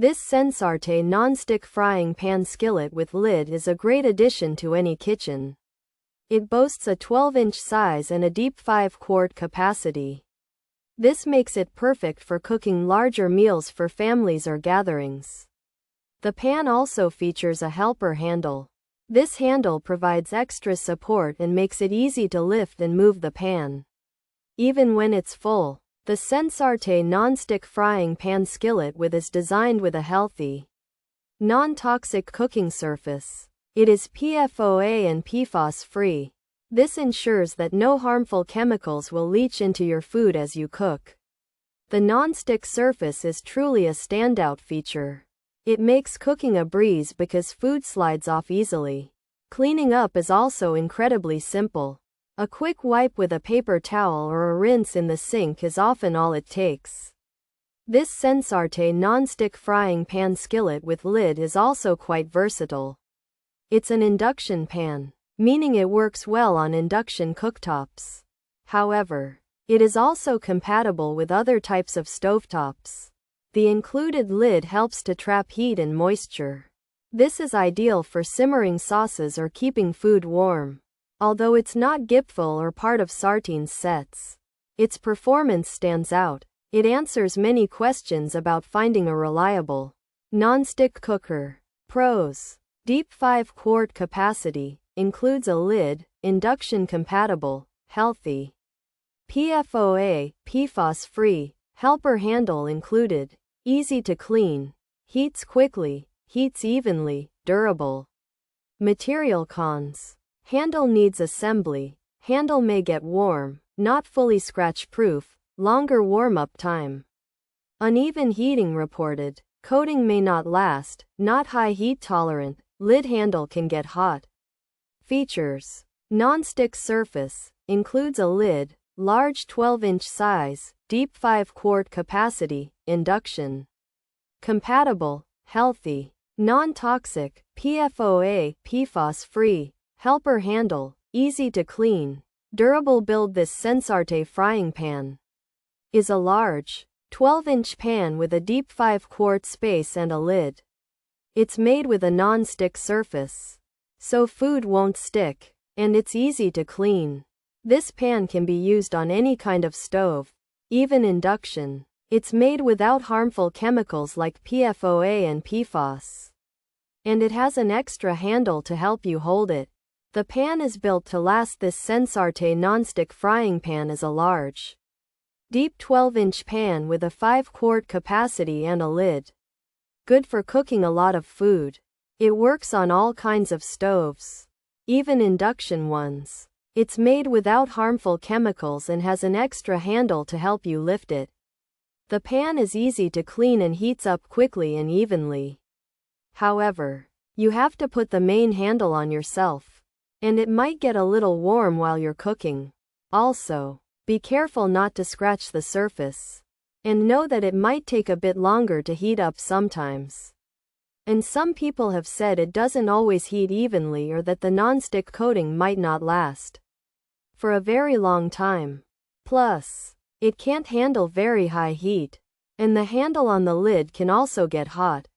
This SENSARTE non-stick frying pan skillet with lid is a great addition to any kitchen. It boasts a 12-inch size and a deep 5-quart capacity. This makes it perfect for cooking larger meals for families or gatherings. The pan also features a helper handle. This handle provides extra support and makes it easy to lift and move the pan, even when it's full. The SENSARTE non-stick frying pan skillet with is designed with a healthy, non-toxic cooking surface. It is PFOA and PFOS free. This ensures that no harmful chemicals will leach into your food as you cook. The non-stick surface is truly a standout feature. It makes cooking a breeze because food slides off easily. Cleaning up is also incredibly simple. A quick wipe with a paper towel or a rinse in the sink is often all it takes. This SENSARTE non-stick frying pan skillet with lid is also quite versatile. It's an induction pan, meaning it works well on induction cooktops. However, it is also compatible with other types of stovetops. The included lid helps to trap heat and moisture. This is ideal for simmering sauces or keeping food warm. Although it's not GIPFL or part of Sartine's sets, its performance stands out. It answers many questions about finding a reliable non-stick cooker. Pros: deep 5-quart capacity, includes a lid, induction compatible, healthy, PFOA, PFOS free, helper handle included, easy to clean, heats quickly, heats evenly, durable. Material cons: handle needs assembly, handle may get warm, not fully scratch-proof, longer warm-up time. Uneven heating reported, coating may not last, not high heat tolerant, lid handle can get hot. Features: non-stick surface, includes a lid, large 12-inch size, deep 5-quart capacity, induction compatible, healthy, non-toxic, PFOA, PFOS free, helper handle, easy to clean, durable build. This SENSARTE frying pan is a large, 12-inch pan with a deep 5-quart space and a lid. It's made with a non-stick surface, so food won't stick, and it's easy to clean. This pan can be used on any kind of stove, even induction. It's made without harmful chemicals like PFOA and PFOS. And it has an extra handle to help you hold it. The pan is built to last. This SENSARTE non-stick frying pan is a large, deep 12-inch pan with a 5-quart capacity and a lid. Good for cooking a lot of food. It works on all kinds of stoves, even induction ones. It's made without harmful chemicals and has an extra handle to help you lift it. The pan is easy to clean and heats up quickly and evenly. However, you have to put the main handle on yourself, and it might get a little warm while you're cooking. Also, be careful not to scratch the surface, and know that it might take a bit longer to heat up sometimes. And some people have said it doesn't always heat evenly or that the non-stick coating might not last for a very long time. Plus, it can't handle very high heat, and the handle on the lid can also get hot.